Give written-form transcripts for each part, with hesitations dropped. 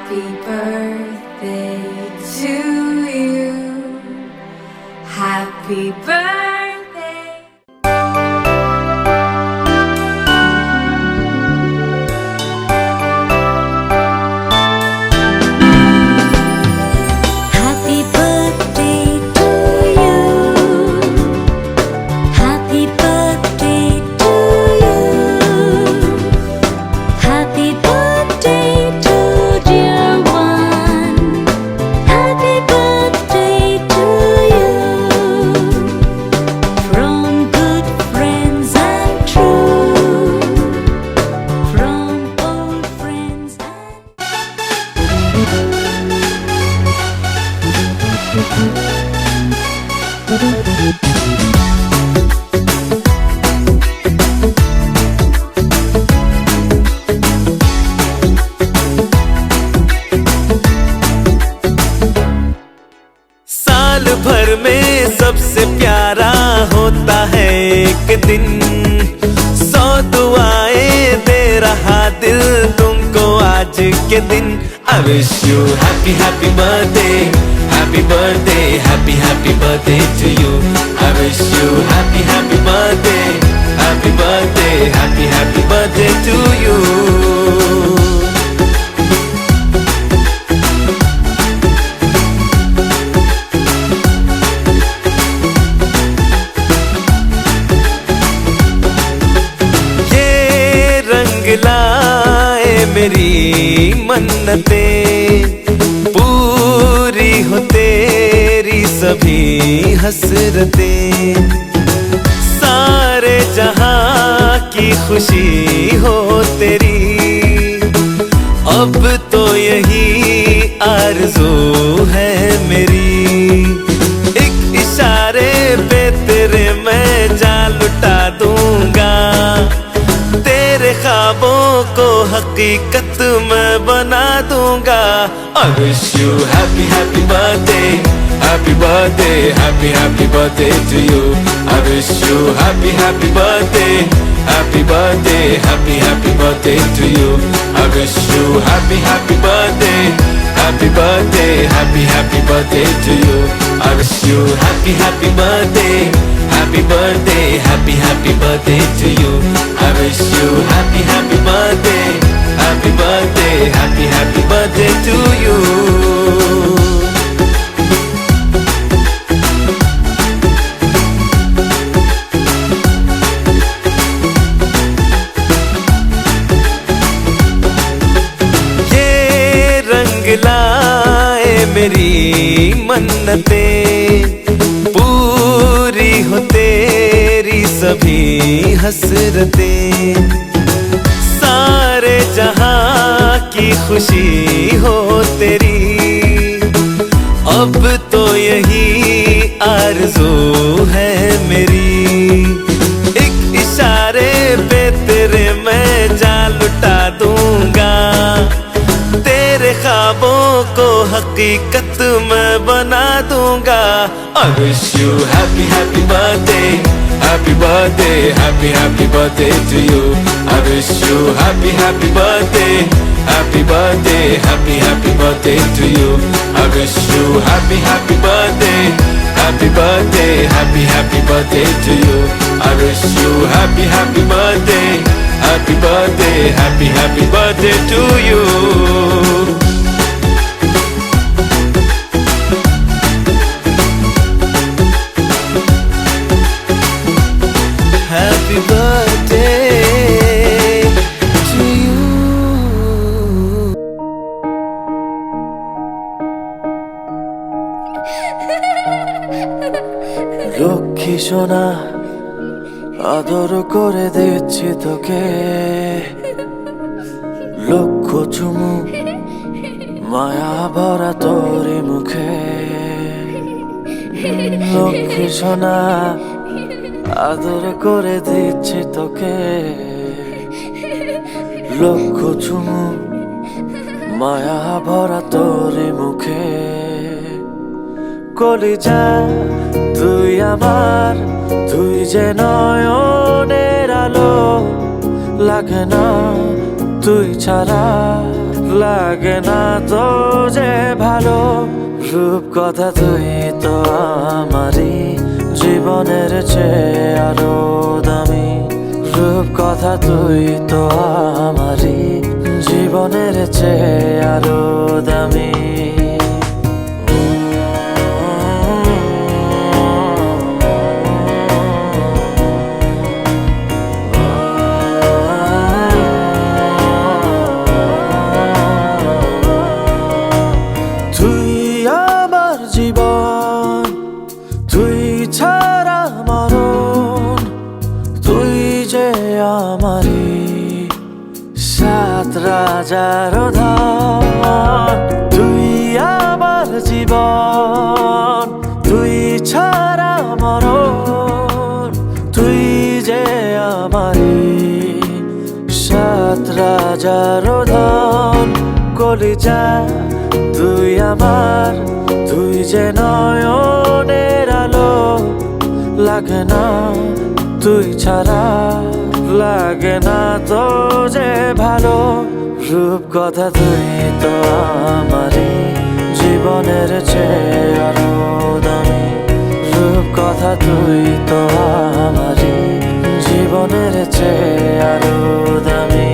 Happy birthday to you. Happy birthday. Happy birthday to you. Happy birthday to you. Happy birthday to dear one. Happy birthday to you. From good friends and true. From old friends and साल भर में सबसे प्यारा होता है एक दिन। 100 दुआएं दे रहा दिल तुमको आज के दिन। I wish you happy happy birthday, happy birthday, happy happy birthday to you. I wish you happy happy birthday, happy birthday, happy happy birthday to you. लाए मेरी मन्नतें, पूरी हो तेरी सभी हसरतें। सारे जहां की खुशी हो तेरी, अब तो यही आरज़ू है मेरी। एक इशारे पे तेरे मैं जान लुटा दूंगा, तेरे ख्वाबों को हकीकत मैं बना दूंगा। I wish you happy happy birthday, happy birthday, happy happy birthday to you. I wish you happy happy birthday, happy birthday, happy happy birthday to you. I wish you happy happy birthday, happy birthday, happy happy birthday to you. I wish you happy happy birthday, happy birthday, happy happy birthday to you. I wish you happy happy birthday, happy birthday, happy happy birthday to you. ये रंग लाए मेरी मन्नतें, पूरी हो तेरी सभी हसरतें। सारे जहां की खुशी हो तेरी, अब तो यही आरज़ू है मेरी। एक इशारे पे तेरे मैं जान लुटा दूंगा, तेरे ख्वाबों को हकीकत मैं बना दूंगा। I wish you happy happy birthday, happy birthday, happy happy birthday to you. I wish you happy happy birthday, happy birthday, happy happy birthday to you. I wish you happy happy birthday, happy birthday, happy happy birthday to you. I wish you happy happy birthday, happy birthday, happy happy birthday to you. Happy birthday to you. Lakshmi সোনা, আদর করে দিচ্ছি তোকে, লক্ষ চুমু মায়া ভরা তোরে মুখে। লক্ষ্মী সোনা, আদর করে দিচ্ছি তোকে, লক্ষ চুমু মায়া ভরা তোরে মুখে। কলিজা তুই আমার, তুই যে নয়নের আলো, লাগে না তুই ছাড়া লাগে না তো যে ভালো। রূপকথা তুই তো আমারই জীবনের চেয়ে আরো দামি। রূপকথা তুই তো আমারই জীবনের চেয়ে আরো দামি। তুই আমার জীবন, তুই ছাড়া মরণ, তুই যে আমারই সাত রাজার ধন। তুই আমার জীবন, তুই ছাড়া মরণ, তুই যে আমারই সাত রাজার ধন। কলিজা তুই আমার, তুই যে নয়নের আলো। লাগে না তুই ছাড়া, লাগে না তো যে ভালো। রূপকথা তুই তো আমারই জীবনের চেয়ে আরো দামি। রূপকথা তুই তো আমারই জীবনের চেয়ে আরো দামি।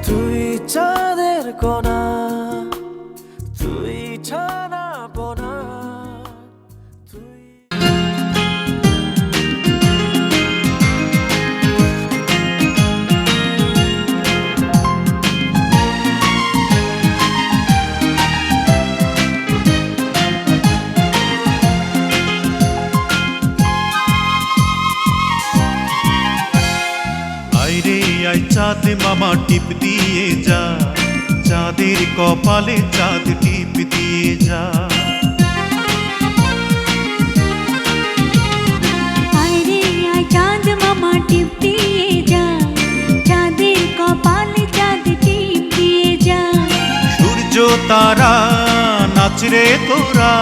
তুই চাঁদের কোনা, তুই ছানা পোনা, তুই আইরে আই চাঁদ মামা টিপ দিয়ে যা, চাঁদের কপালে চাঁদ টিপ দিয়ে যা। আইরে আয় চাঁদ মামা টিপ দিয়ে যা, চাঁদের কপালে চাঁদ টিপ দিয়ে যা। সূর্য তারা নাচরে তোরা,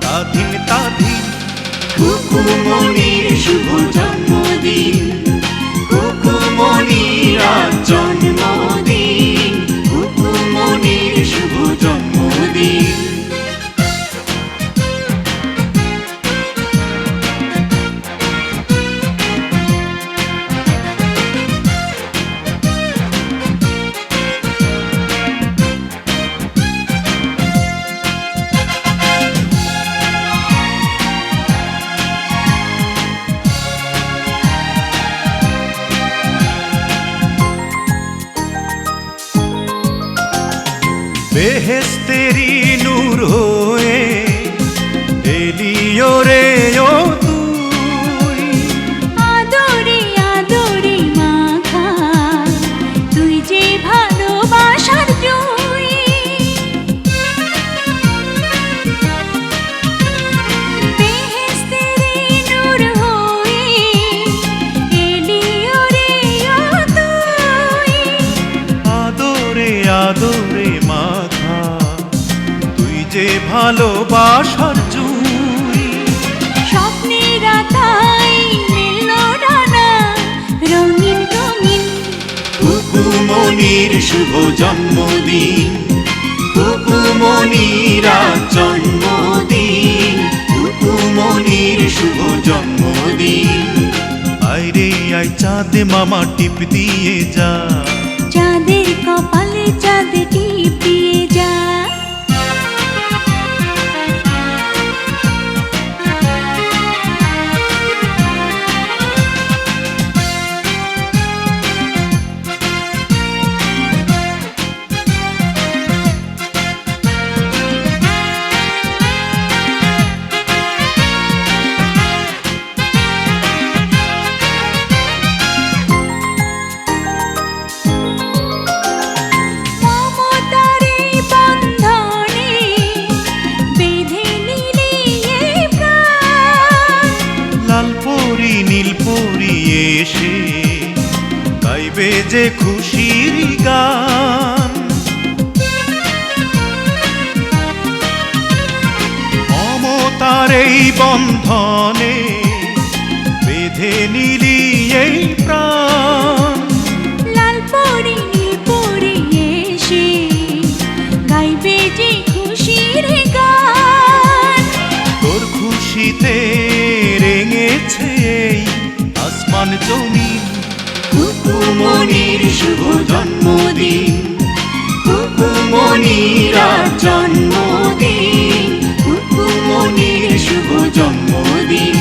তাধিন তাধিন কুকুমনির শুভ জন্মদিন। কুকুমনির আজ জন্মদিন, কুকুমনির শুভ জন্মদিন। বেহেশতেরি নূর হয়ে এলিও রে ও তুই। আদরে আদরে মাখা তুই যে ভালোবাসার জয়। বেহেশতেরি নূর হয়ে এলিও রে ও তুই। আদরে আদরে মাখা তুই যে ভালোবাসার জুই। স্বপ্নের আকাই মেলল ডানা রঙিন রঙিন। কুকুমনির শুভ জন্মদিন, কুকুমনির আজ জন্মদিন, কুকুমনির শুভ জন্মদিন। আইরে আই চাঁদ মামা টিপ দিয়ে যা, চাঁদের কপালে চাঁদ টিপ দিয়ে যা। এসে গাইবে যে খুশির গান। এই বন্ধনে বেঁধে নিলি এই প্রাণ। লাল পরি নীল পরি এসে গাইবে যে খুশির গান। তোর খুশিতে রেঙেছে এই আসমান জমিন। কুকুমনির শুভ জন্মদিন, কুকুমনির আজ জন্মদিন, কুকুমনির শুভ জন্মদিন।